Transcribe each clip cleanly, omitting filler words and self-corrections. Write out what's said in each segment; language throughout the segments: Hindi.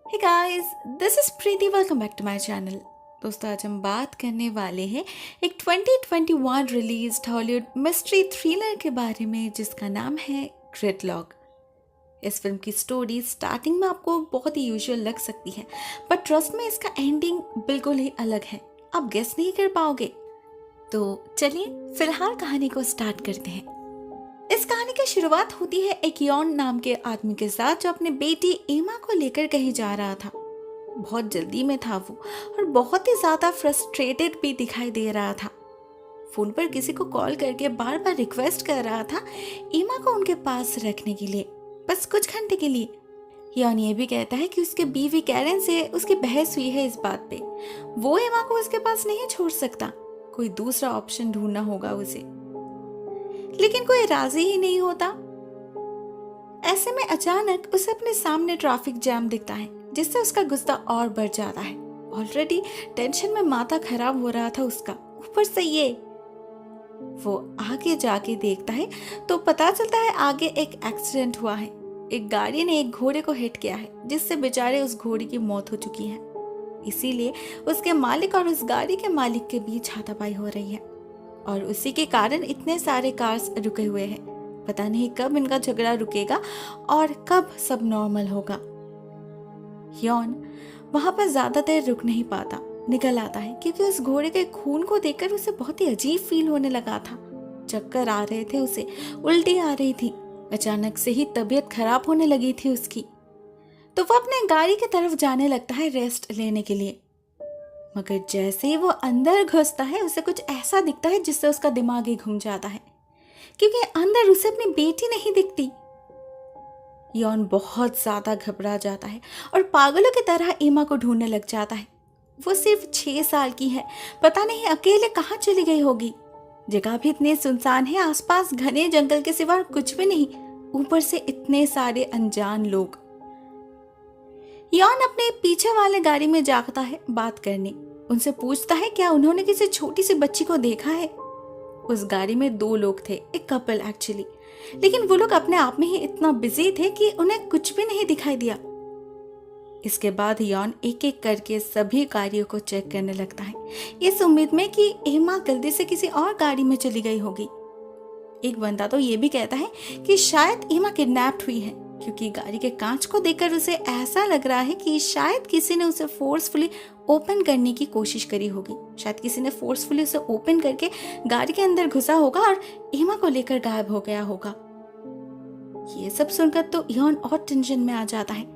Hey guys, this is Preeti. Welcome back to my channel. दोस्तों, आज हम बात करने वाले हैं एक 2021 रिलीज्ड हॉलीवुड मिस्ट्री थ्रिलर के बारे में जिसका नाम है ग्रिडलॉक। इस फिल्म की स्टोरी स्टार्टिंग में आपको बहुत ही यूजुअल लग सकती है, बट ट्रस्ट में इसका एंडिंग बिल्कुल ही अलग है। आप गेस नहीं कर पाओगे। तो चलिए फिलहाल कहानी को स्टार्ट करते हैं। इस कहानी की शुरुआत होती है एक यॉन नाम के आदमी के साथ जो अपनी बेटी एमा को लेकर कहीं जा रहा था। बहुत जल्दी में था वो और बहुत ही ज्यादा फ्रस्ट्रेटेड भी दिखाई दे रहा था। फोन पर किसी को कॉल करके बार बार रिक्वेस्ट कर रहा था एमा को उनके पास रखने के लिए, बस कुछ घंटे के लिए। यॉन ये भी कहता है कि उसके बीवी कैरन से उसकी बहस हुई है इस बात पे। वो एमा को उसके पास नहीं छोड़ सकता, कोई दूसरा ऑप्शन ढूंढना होगा उसे, लेकिन कोई राजी ही नहीं होता। ऐसे में अचानक उसे अपने सामने ट्रैफिक जैम दिखता है जिससे उसका गुस्सा और बढ़ जाता है। ऑलरेडी टेंशन में माथा खराब हो रहा था उसका, ऊपर से ये। वो आगे जाके देखता है तो पता चलता है आगे एक एक्सीडेंट हुआ है। एक गाड़ी ने एक घोड़े को हिट किया है जिससे बेचारे उस घोड़े की मौत हो चुकी है। इसीलिए उसके मालिक और उस गाड़ी के मालिक के बीच हाथापाई हो रही है और उसी के कारण इतने सारे कार्स रुके हुए हैं। पता नहीं कब इनका झगड़ा रुकेगा और कब सब नॉर्मल होगा। यॉन वहां पर ज्यादा देर रुक नहीं पाता, निकल आता है क्योंकि उस घोड़े के खून को देखकर उसे बहुत ही अजीब फील होने लगा था। चक्कर आ रहे थे उसे, उल्टी आ रही थी, अचानक से ही तबीयत खराब होने लगी थी उसकी। तो वो अपने गाड़ी की तरफ जाने लगता है रेस्ट लेने के लिए, मगर जैसे ही वो अंदर घुसता है उसे कुछ ऐसा दिखता है जिससे उसका दिमाग ही घूम जाता है, क्योंकि अंदर उसे अपनी बेटी नहीं दिखती। यॉन बहुत ज्यादा घबरा जाता है और पागलों की तरह एमा को ढूंढने लग जाता है। वो सिर्फ 6 साल की है, पता नहीं अकेले कहाँ चली गई होगी। जगह भी इतनी सुनसान है, आसपास घने जंगल के सिवा कुछ भी नहीं, ऊपर से इतने सारे अनजान लोग। यॉन अपने पीछे वाले गाड़ी में जाता है बात करने, उनसे पूछता है क्या उन्होंने किसी छोटी सी बच्ची को देखा है। उस गाड़ी में 2 लोग थे, एक कपल एक्चुअली, लेकिन वो लोग अपने आप में ही इतना बिजी थे कि उन्हें कुछ भी नहीं दिखाई दिया। इसके बाद यॉन एक एक करके सभी गाड़ियों को चेक करने लगता है, इस उम्मीद में कि एमा गलती से किसी और गाड़ी में चली गई होगी। एक बंदा तो ये भी कहता है कि शायद एमा किडनैप्ड हुई है, क्योंकि गाड़ी के कांच को देखकर उसे ऐसा लग रहा है कि शायद किसी ने उसे फोर्सफुली ओपन करने की कोशिश करी होगी। शायद किसी ने फोर्सफुली उसे ओपन करके गाड़ी के अंदर घुसा होगा और एमा को लेकर गायब हो गया होगा। ये सब सुनकर तो यॉन और टेंशन में आ जाता है,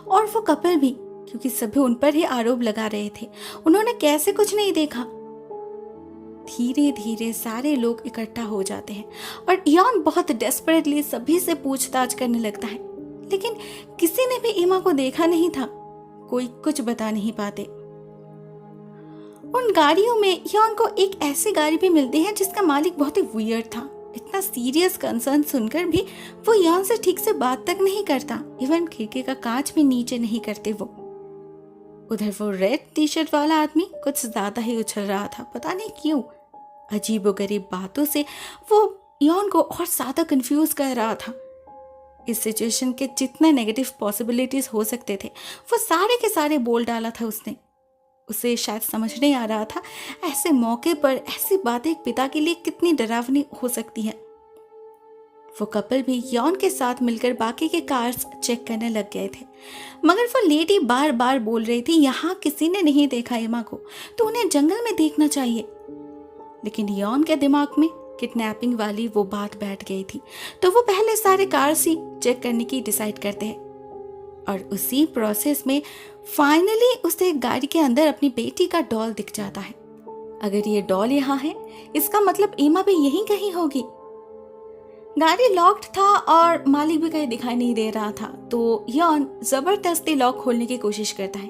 और वो कपल भी, क्योंकि सभी उन पर ही आरोप लगा रहे थे। उन्होंने कैसे कुछ नहीं देखा। धीरे धीरे सारे लोग इकट्ठा हो जाते हैं और यॉन बहुत डेस्परेटली सभी से पूछताछ करने लगता है, लेकिन किसी ने भी एमा को देखा नहीं था। कोई कुछ बता नहीं पाते। उन गाड़ियों में यॉन को एक ऐसी गाड़ी भी मिलती है जिसका मालिक बहुत ही वियर्ड था। इतना सीरियस कंसर्न सुनकर भी वो यॉन से ठीक से बात तक नहीं करता, इवन खिड़की का कांच भी नीचे नहीं करते वो। उधर वो रेड टी शर्ट वाला आदमी कुछ ज्यादा ही उछल रहा था, पता नहीं क्यों। अजीबोगरीब बातों से वो यॉन को और ज्यादा कंफ्यूज कर रहा था। इस सिचुएशन के जितने नेगेटिव पॉसिबिलिटीज हो सकते थे वो सारे के सारे बोल डाला था उसने। उसे शायद समझ नहीं आ रहा था ऐसे मौके पर ऐसी बातें एक पिता के लिए कितनी डरावनी हो सकती है। वो कपल भी यॉन के साथ मिलकर बाकी के कार्स चेक करने लग गए थे, मगर वो लेडी बार बार बोल रही थी यहाँ किसी ने नहीं देखा एमा को, तो उन्हें जंगल में देखना चाहिए। लेकिन यॉन के दिमाग में किडनैपिंग वाली वो बात बैठ गई थी, तो वो पहले सारे कार्स ही चेक करने की डिसाइड करते हैं। और उसी प्रोसेस में फाइनली उसे गाड़ी के अंदर अपनी बेटी का डॉल दिख जाता है। अगर ये डॉल यहाँ है, इसका मतलब एमा भी यहीं कहीं होगी। गाड़ी लॉक्ड था और मालिक भी कहीं दिखाई नहीं दे रहा था, तो यॉन जबरदस्ती लॉक खोलने की कोशिश करता है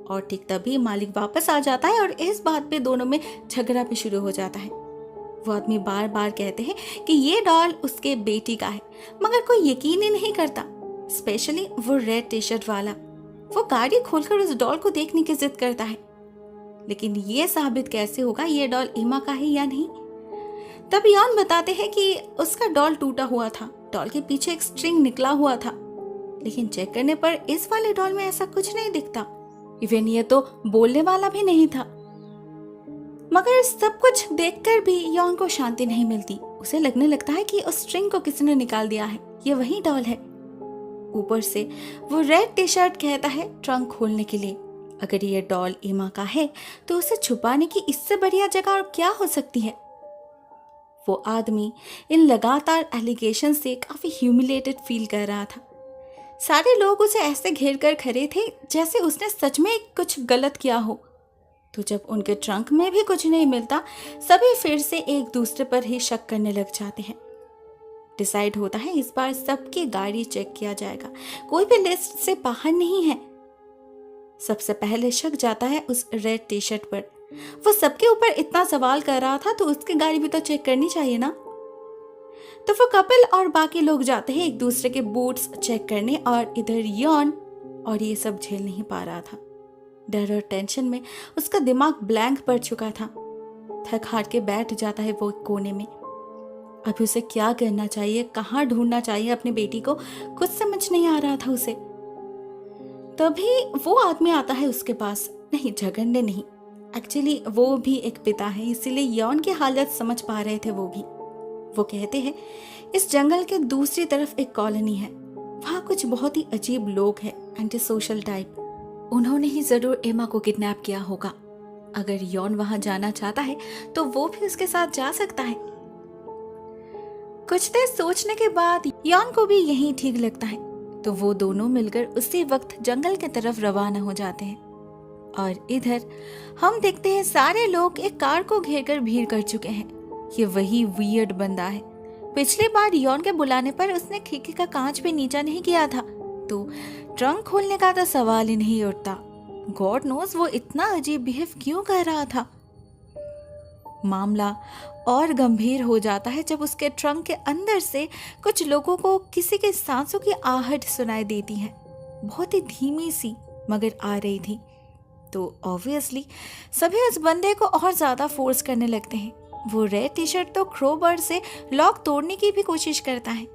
और ठीक तभी मालिक वापस आ जाता है और इस बात पे दोनों में झगड़ा भी शुरू हो जाता है। वो आदमी बार बार कहते हैं कि ये डॉल उसके बेटी का है, मगर कोई यकीन ही नहीं करता, स्पेशली वो रेड टी शर्ट वाला। वो गाड़ी खोलकर उस डॉल को देखने की जिद करता है, लेकिन ये साबित कैसे होगा ये डॉल एमा का है या नहीं। तब यॉन बताते हैं कि उसका डॉल टूटा हुआ था, डॉल के पीछे एक स्ट्रिंग निकला हुआ था। लेकिन चेक करने पर इस वाले डॉल में ऐसा कुछ नहीं दिखता। इवन ये तो बोलने वाला भी नहीं था। मगर सब कुछ देखकर भी यॉन को शांति नहीं मिलती। उसे लगने लगता है कि उस स्ट्रिंग को किसी ने निकाल दिया है, ये वही डॉल है। ऊपर से वो रेड टी शर्ट कहता है ट्रंक खोलने के लिए। अगर ये डॉल एमा का है तो उसे छुपाने की इससे बढ़िया जगह और क्या हो सकती है। वो आदमी इन लगातार एलिगेशन से काफी ह्यूमिलेटेड फील कर रहा था। सारे लोग उसे ऐसे घेर कर खड़े थे जैसे उसने सच में कुछ गलत किया हो। तो जब उनके ट्रंक में भी कुछ नहीं मिलता, सभी फिर से एक दूसरे पर ही शक करने लग जाते हैं। डिसाइड होता है इस बार सबकी गाड़ी चेक किया जाएगा, कोई भी लिस्ट से बाहर नहीं है। सबसे पहले शक जाता है उस रेड टी शर्ट पर। वो सबके ऊपर इतना सवाल कर रहा था तो उसकी गाड़ी भी तो चेक करनी चाहिए ना। तो वो कपिल और बाकी लोग जाते हैं एक दूसरे के बूट्स चेक करने, और इधर यॉन और ये सब झेल नहीं पा रहा था। डर और टेंशन में उसका दिमाग ब्लैंक पड़ चुका था। थक हार के बैठ जाता है वो कोने में। अभी उसे क्या करना चाहिए, कहाँ ढूंढना चाहिए अपनी बेटी को, कुछ समझ नहीं आ रहा था उसे। तभी वो आदमी आता है उसके पास। नहीं, झगड़ने नहीं, एक्चुअली वो भी एक पिता है, इसीलिए यॉन की हालत समझ पा रहे थे वो भी। वो कहते हैं इस जंगल के दूसरी तरफ एक कॉलोनी है, वहाँ कुछ बहुत ही अजीब लोग हैं, एंटी सोशल टाइप। उन्होंने ही जरूर एमा को किडनैप किया होगा। अगर यॉन वहां जाना चाहता है तो वो भी उसके साथ जा सकता है। कुछ देर सोचने के बाद यॉन को भी यही ठीक लगता है, तो वो दोनों मिलकर उसी वक्त जंगल की तरफ रवाना हो जाते हैं। और इधर हम देखते हैं सारे लोग एक कार को घेरकर भीड़ कर चुके हैं। ये वही वियर्ड बंदा है। पिछली बार यॉन के बुलाने पर उसने खिड़की का कांच भी नीचा नहीं किया था, तो ट्रंक खोलने का तो सवाल ही नहीं उठता। गॉड नोस वो इतना अजीब बिहेव क्यों कर रहा था। मामला और गंभीर हो जाता है जब उसके ट्रंक के अंदर से कुछ लोगों को किसी के सांसों की आहट सुनाई देती है, बहुत ही धीमी सी मगर आ रही थी। तो ऑब्वियसली सभी उस बंदे को और ज्यादा फोर्स करने लगते हैं। वो रेड टी शर्ट तो क्रोबर से लॉक तोड़ने की भी कोशिश करता है,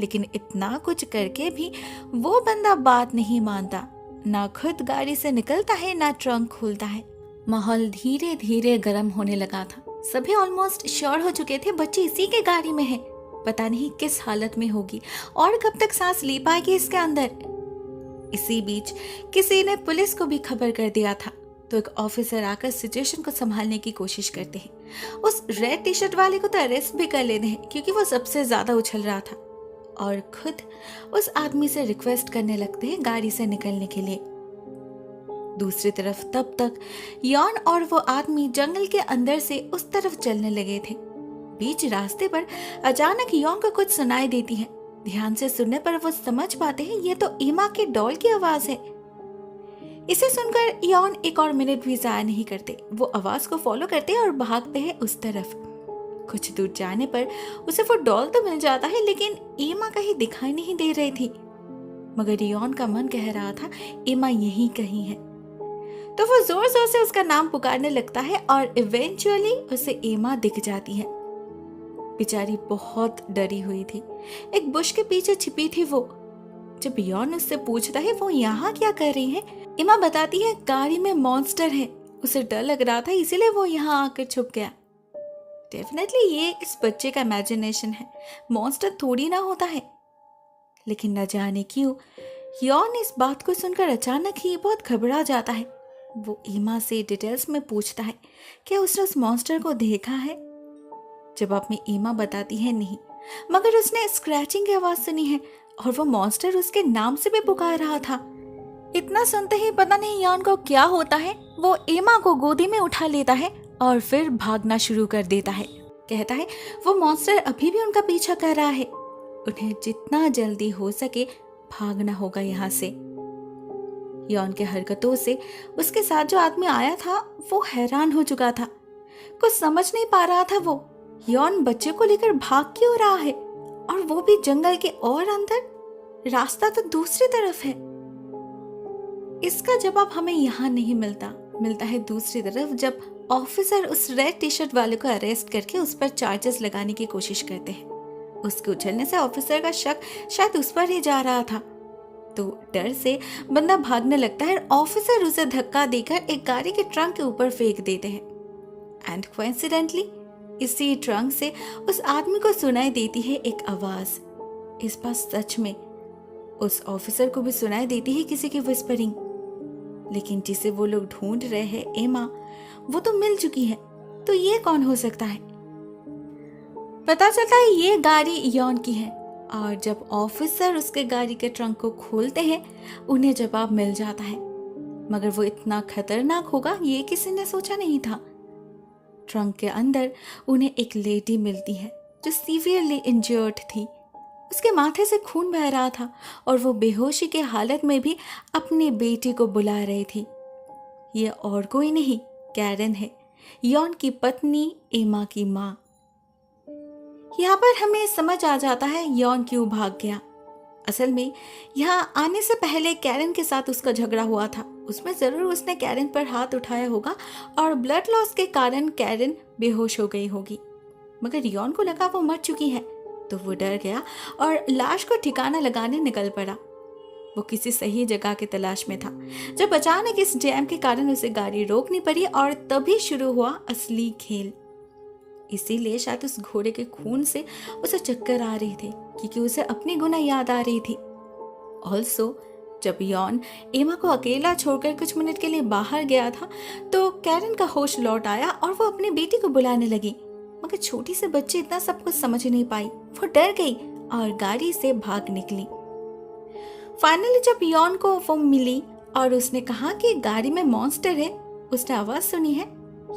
लेकिन इतना कुछ करके भी वो बंदा बात नहीं मानता। ना खुद गाड़ी से निकलता है ना ट्रंक खोलता है। माहौल धीरे धीरे गर्म होने लगा था। सभी ऑलमोस्ट श्योर हो चुके थे बच्ची इसी के गाड़ी में है। पता नहीं किस हालत में होगी और कब तक सांस ले पाएगी इसके अंदर। इसी बीच किसी ने पुलिस को भी खबर कर दिया था, तो एक ऑफिसर आकर सिचुएशन को संभालने की कोशिश करते हैं। उस रेड टी शर्ट वाले को तो अरेस्ट भी कर लेते हैं क्योंकि वो सबसे ज्यादा उछल रहा था, और खुद उस आदमी से रिक्वेस्ट करने लगते हैं गाड़ी से निकलने के लिए। दूसरी तरफ तब तक यॉन और वो आदमी जंगल के अंदर से उस तरफ चलने लगे थे। बीच रास्ते पर अचानक यॉन को कुछ सुनाई देती है। ध्यान से सुनने पर वो समझ पाते हैं ये तो एमा के डॉल की आवाज है। इसे सुनकर यॉन एक और मिनट भी जाया नहीं करते। वो आवाज को फॉलो करते हैं और भागते हैं उस तरफ। कुछ दूर जाने पर उसे वो डॉल तो मिल जाता है, लेकिन एमा कहीं दिखाई नहीं दे रही थी। मगर यॉन का मन कह रहा था एमा यहीं कहीं है। तो वो जोर जोर से उसका नाम पुकारने लगता है और इवेंचुअली उसे एमा दिख जाती है। बेचारी बहुत डरी हुई थी, एक बुश के पीछे छिपी थी वो। जब यॉन उससे पूछता है वो यहाँ क्या कर रही है, एमा बताती है गाड़ी में मॉन्स्टर है, उसे डर लग रहा था इसीलिए वो यहाँ आकर छुप गया। डेफिनेटली ये इस बच्चे का इमेजिनेशन है, मॉन्स्टर थोड़ी ना होता है। लेकिन न जाने क्यों यॉन इस बात को सुनकर अचानक ही बहुत घबरा जाता है। वो एमा से डिटेल्स में पूछता है क्या उसने उस मॉन्स्टर को देखा है। जवाब में एमा बताती है नहीं, मगर उसने स्क्रैचिंग की आवाज सुनी है और वो मॉन्स्टर उसके नाम से भी पुकार रहा था। इतना सुनते ही पता नहीं यॉन को क्या होता है, वो एमा को गोदी में उठा लेता है और फिर भागना शुरू कर देता है। कहता है वो मॉन्स्टर अभी भी उनका पीछा कर रहा है, उन्हें जितना जल्दी हो सके भागना होगा यहाँ से। यॉन के हरकतों से उसके साथ जो आदमी आया था वो हैरान हो चुका था, कुछ समझ नहीं पा रहा था वो यॉन बच्चे को लेकर भाग क्यों रहा है, और वो भी जंगल के और अंदर, रास्ता तो दूसरी तरफ है। इसका जवाब हमें यहाँ नहीं मिलता है दूसरी तरफ, जब ऑफिसर उस रेड टी शर्ट वाले को अरेस्ट करके उस पर चार्जेस लगाने की कोशिश करते हैं। उसके उछलने से ऑफिसर का शक शायद उस पर ही जा रहा था। तो डर से बंदा भागने लगता है और ऑफिसर उसे धक्का देकर एक गाड़ी के ट्रंक के ऊपर फेंक देते हैं। एंड कोइंसिडेंटली इसी ट्रंक से उस आदमी को सुनाई देती है एक आवाज। इस बार सच में उस ऑफिसर को भी सुनाई देती है किसी की विस्परिंग, लेकिन जिसे वो लोग ढूंढ रहे हैं एमा, वो तो मिल चुकी है। तो ये कौन हो सकता है? पता चलता है ये गाड़ी यॉन की है, और जब ऑफिसर उसके गाड़ी के ट्रंक को खोलते हैं उन्हें जवाब मिल जाता है, मगर वो इतना खतरनाक होगा ये किसी ने सोचा नहीं था। ट्रंक के अंदर उन्हें एक लेडी मिलती है जो सीवियरली इंजर्ड थी। उसके माथे से खून बह रहा था और वो बेहोशी के हालत में भी अपनी बेटी को बुला रही थी। ये और कोई नहीं, कैरन है, यॉन की पत्नी, एमा की माँ। यहाँ पर हमें समझ आ जाता है यॉन क्यों भाग गया। असल में यहाँ आने से पहले कैरन के साथ उसका झगड़ा हुआ था। उसमें जरूर उसने कैरन पर हाथ उठाया होगा और ब्लड लॉस के कारण कैरन बेहोश हो गई होगी, मगर यॉन को लगा वो मर चुकी है, तो वो डर गया और लाश को ठिकाना लगाने निकल पड़ा। वो किसी सही जगह की तलाश में था जब अचानक इस जैम के कारण उसे गाड़ी रोकनी पड़ी और तभी शुरू हुआ असली खेल। इसीलिए शायद उस घोड़े के खून से उसे चक्कर आ रही थी, क्योंकि उसे अपनी गुनाह याद आ रही थी। ऑल्सो जब यॉन एमा को अकेला छोड़कर कुछ मिनट के लिए बाहर गया था तो कैरन का होश लौट आया और वो अपनी बेटी को बुलाने लगी, मगर छोटी से बच्ची इतना सब कुछ समझ नहीं पाई। वो डर गई और गाड़ी से भाग निकली। फाइनली जब यॉन को वो मिली और उसने कहा कि गाड़ी में मॉन्स्टर है, उसने आवाज सुनी है,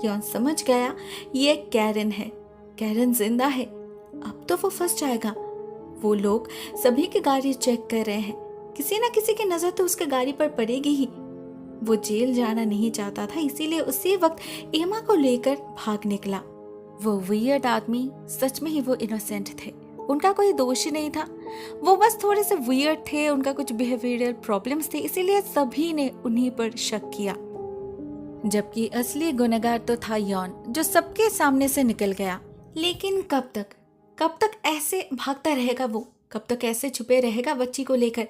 यॉन समझ गया ये कैरन है। कैरन जिंदा है, अब तो वो फंस जाएगा। वो लोग सभी की गाड़ी चेक कर रहे हैं, किसी ना किसी की नजर तो उसके गाड़ी पर पड़ेगी ही। वो जेल जाना नहीं चाहता था, इसीलिए उसी वक्त एमा को लेकर भाग निकला। वो वियर्ड आदमी सच में ही वो इनोसेंट थे, उनका कोई दोष ही नहीं था। वो बस थोड़े से वियर्ड थे, उनका कुछ बिहेवियरल प्रॉब्लम्स थे, इसीलिए सभी ने उन्हीं पर शक किया। जबकि असली गुनहगार तो था यॉन, जो सबके सामने से निकल गया। लेकिन कब तक ऐसे भागता रहेगा वो? कब तक ऐसे छुपे रहेगा बच्ची को लेकर?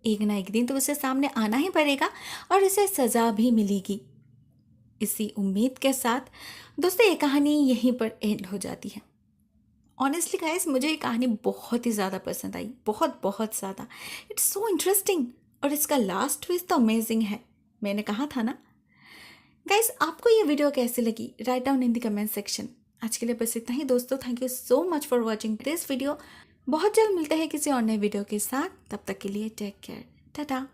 एक ना एक दिन तो उसे सामने आना ही पड़ेगा और उसे सजा भी मिलेगी। इसी उम्मीद के साथ दोस्तों ये कहानी यहीं पर एंड हो जाती है। ऑनेस्टली गाइस, मुझे ये कहानी बहुत ही ज़्यादा पसंद आई, बहुत ज़्यादा। इट्स सो इंटरेस्टिंग और इसका लास्ट ट्विस्ट तो अमेजिंग है। मैंने कहा था ना। गाइस, आपको ये वीडियो कैसी लगी? Write down in the comment section. आज के लिए बस इतना ही दोस्तों। Thank you so much for watching this video. बहुत जल्द मिलते हैं किसी और नए वीडियो के साथ। तब तक के लिए टेक केयर, टाटा।